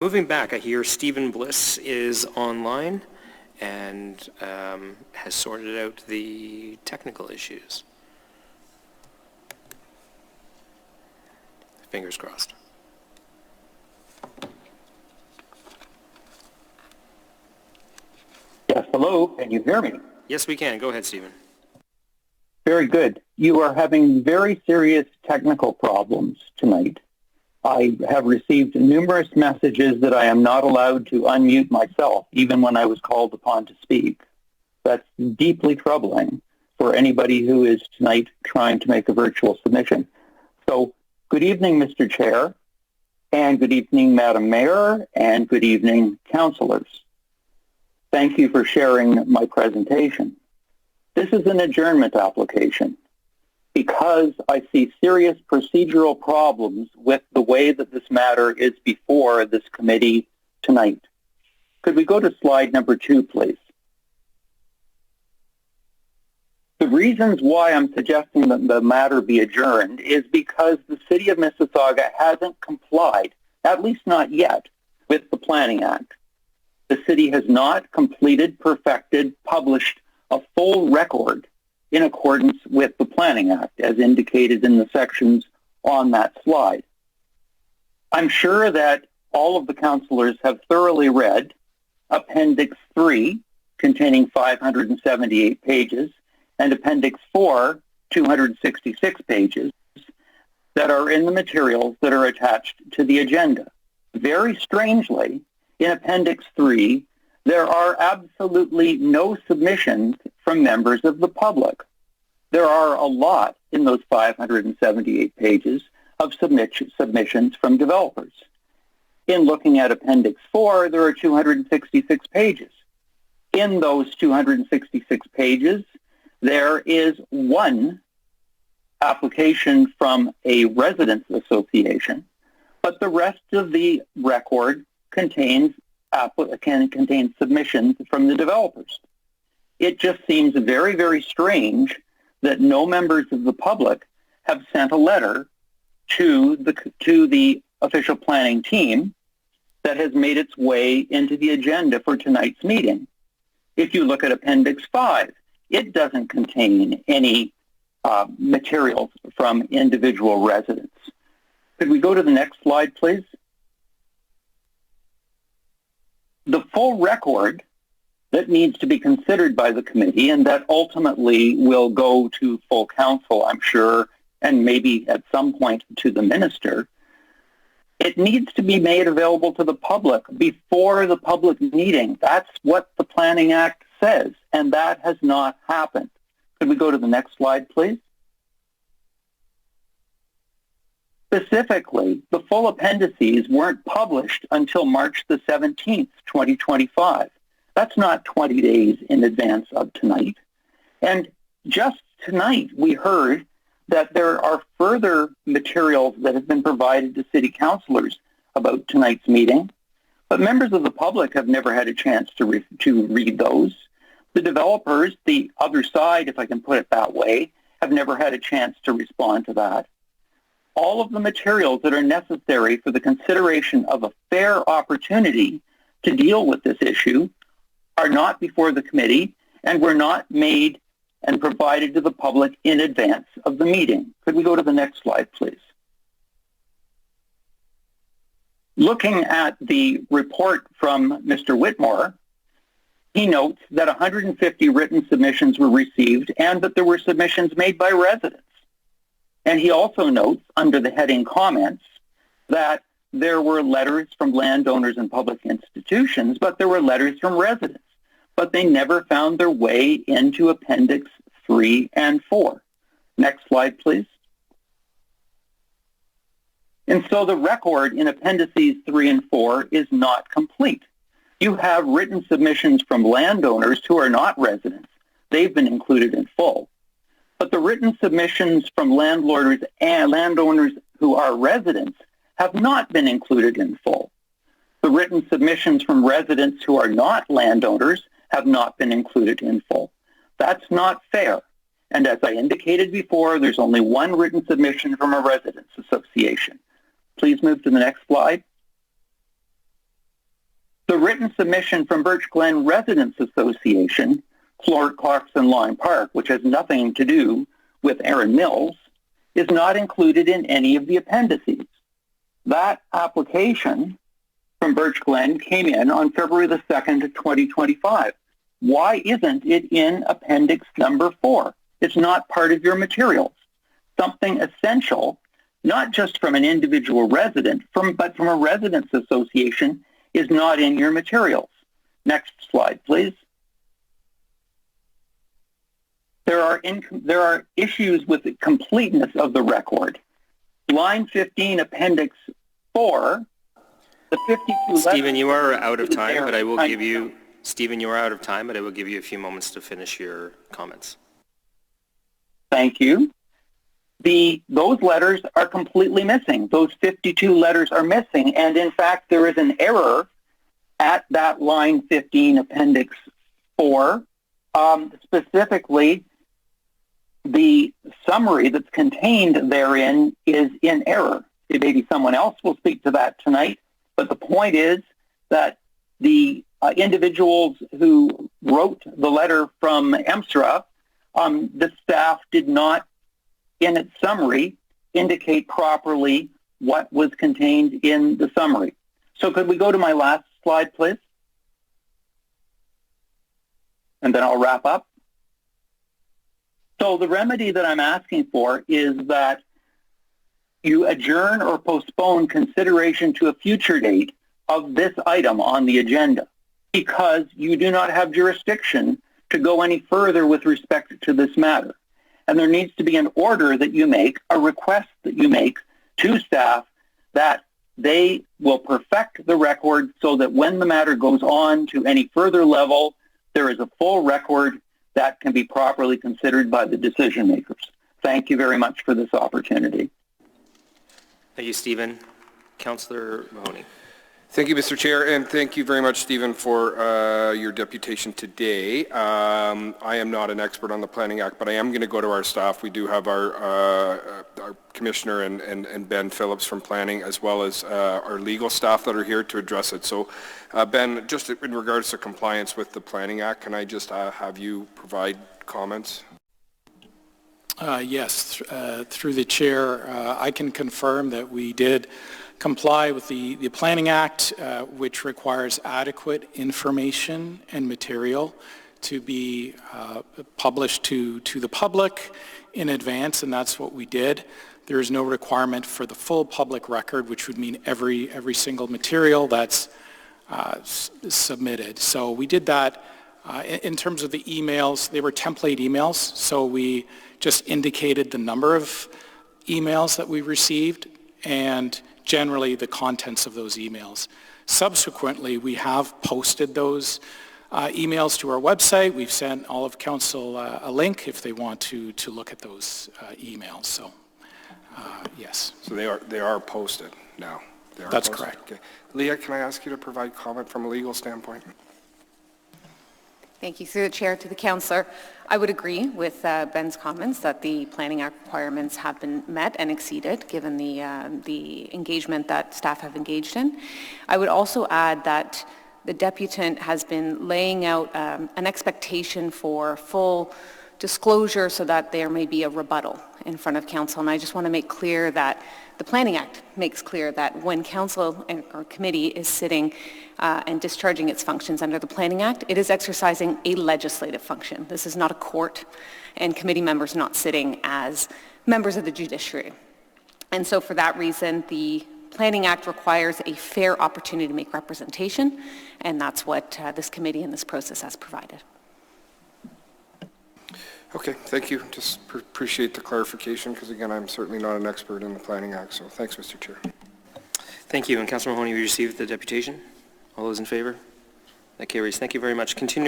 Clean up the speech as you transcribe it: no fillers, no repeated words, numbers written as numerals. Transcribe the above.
Moving back, I hear Stephen Biss is online and has sorted out the technical issues. Fingers crossed. Yes, hello, can you hear me? Yes, we can. Go ahead, Stephen. Very good. You are having very serious technical problems tonight. I have received numerous messages that I am not allowed to unmute myself, even when I was called upon to speak. That's deeply troubling for anybody who is tonight trying to make a virtual submission. So, good evening, Mr. Chair, and good evening, Madam Mayor, and good evening, councillors. Thank you for sharing my presentation. This is an adjournment application because I see serious procedural problems with the way that this matter is before this committee tonight. Could we go to slide number 2, please? The reasons why I'm suggesting that the matter be adjourned is because the City of Mississauga hasn't complied, at least not yet, with the Planning Act. The city has not completed, perfected, published a full record in accordance with the Planning Act, as indicated in the sections on that slide. I'm sure that all of the councillors have thoroughly read Appendix 3, containing 578 pages, and Appendix 4, 266 pages, that are in the materials that are attached to the agenda. Very strangely, in Appendix 3, there are absolutely no submissions from members of the public. There are a lot in those 578 pages of submissions from developers. In looking at Appendix 4, there are 266 pages. In those 266 pages, there is one application from a residents association, but the rest of the record contains submissions from the developers. It just seems very, very strange that no members of the public have sent a letter to the official planning team that has made its way into the agenda for tonight's meeting. If you look at Appendix 5, it doesn't contain any materials from individual residents. Could we go to the next slide, please? The full record that needs to be considered by the committee and that ultimately will go to full council, I'm sure, and maybe at some point to the minister, it needs to be made available to the public before the public meeting. That's what the Planning Act says, and that has not happened. Could we go to the next slide, please? Specifically, the full appendices weren't published until March the 17th, 2025. That's not 20 days in advance of tonight. And just tonight, we heard that there are further materials that have been provided to city councillors about tonight's meeting, but members of the public have never had a chance to read those. The developers, the other side, if I can put it that way, have never had a chance to respond to that. All of the materials that are necessary for the consideration of a fair opportunity to deal with this issue are not before the committee and were not made and provided to the public in advance of the meeting. Could we go to the next slide, please? Looking at the report from Mr. Whitmore, he notes that 150 written submissions were received and that there were submissions made by residents. And he also notes, under the heading comments, that there were letters from landowners and public institutions, but there were letters from residents. But they never found their way into Appendix 3 and 4. Next slide, please. And so the record in Appendices 3 and 4 is not complete. You have written submissions from landowners who are not residents. They've been included in full. But the written submissions from landowners who are residents have not been included in full. The written submissions from residents who are not landowners have not been included in full. That's not fair. And as I indicated before, there's only one written submission from a residents association. Please move to the next slide. The written submission from Birch Glen Residents Association, Clarkson Line Park, which has nothing to do with Erin Mills, is not included in any of the appendices. That application from Birch Glen came in on February the 2nd, 2025. Why isn't it in appendix number 4? It's not part of your materials. Something essential, not just from an individual resident, but from a residents association, is not in your materials. Next slide, please. There are issues with the completeness of the record. Line 15, appendix 4, the 52 Stephen, you are out of time, but I will give you, Stephen, you are out of time, but I will give you a few moments to finish your comments. Thank you. Those letters are completely missing. Those 52 letters are missing. And in fact, there is an error at that line 15, appendix 4. Specifically, the summary that's contained therein is in error. Maybe someone else will speak to that tonight. But the point is that the individuals who wrote the letter from EMSRA, the staff did not, in its summary, indicate properly what was contained in the summary. So could we go to my last slide, please? And then I'll wrap up. So the remedy that I'm asking for is that you adjourn or postpone consideration to a future date of this item on the agenda because you do not have jurisdiction to go any further with respect to this matter. And there needs to be an order that you make, a request that you make to staff that they will perfect the record so that when the matter goes on to any further level, there is a full record that can be properly considered by the decision makers. Thank you very much for this opportunity. Thank you, Stephen. Councillor Mahoney. Thank you, Mr. Chair, and thank you very much, Stephen, for your deputation today. I am not an expert on the Planning Act, but I am going to go to our staff. We do have our Commissioner and Ben Phillips from Planning, as well as our legal staff that are here to address it. So, Ben, just in regards to compliance with the Planning Act, can I just have you provide comments? Yes, through the chair, I can confirm that we did comply with the Planning Act, which requires adequate information and material to be published to the public in advance, and that's what we did. There is no requirement for the full public record, which would mean every single material that's submitted. So we did that. In terms of the emails, they were template emails, so we just indicated the number of emails that we received and generally the contents of those emails. Subsequently, we have posted those emails to our website. We've sent all of council a link if they want to look at those emails. So, yes. So they are posted now. That's correct. Okay. Leah, can I ask you to provide comment from a legal standpoint? Thank you. Through the chair to the councillor, I would agree with Ben's comments that the Planning Act requirements have been met and exceeded given the engagement that staff have engaged in. I would also add that the deputant has been laying out an expectation for full disclosure so that there may be a rebuttal in front of council. And I just want to make clear that the Planning Act makes clear that when council or committee is sitting and discharging its functions under the Planning Act, it is exercising a legislative function. This is not a court, and committee members not sitting as members of the judiciary. And so for that reason, the Planning Act requires a fair opportunity to make representation, and that's what this committee and this process has provided. Okay, thank you. Just appreciate the clarification because, again, I'm certainly not an expert in the Planning Act, so thanks, Mr. Chair. Thank you. And Councillor Mahoney, we received the deputation. All those in favour? That carries. Thank you very much. Continue.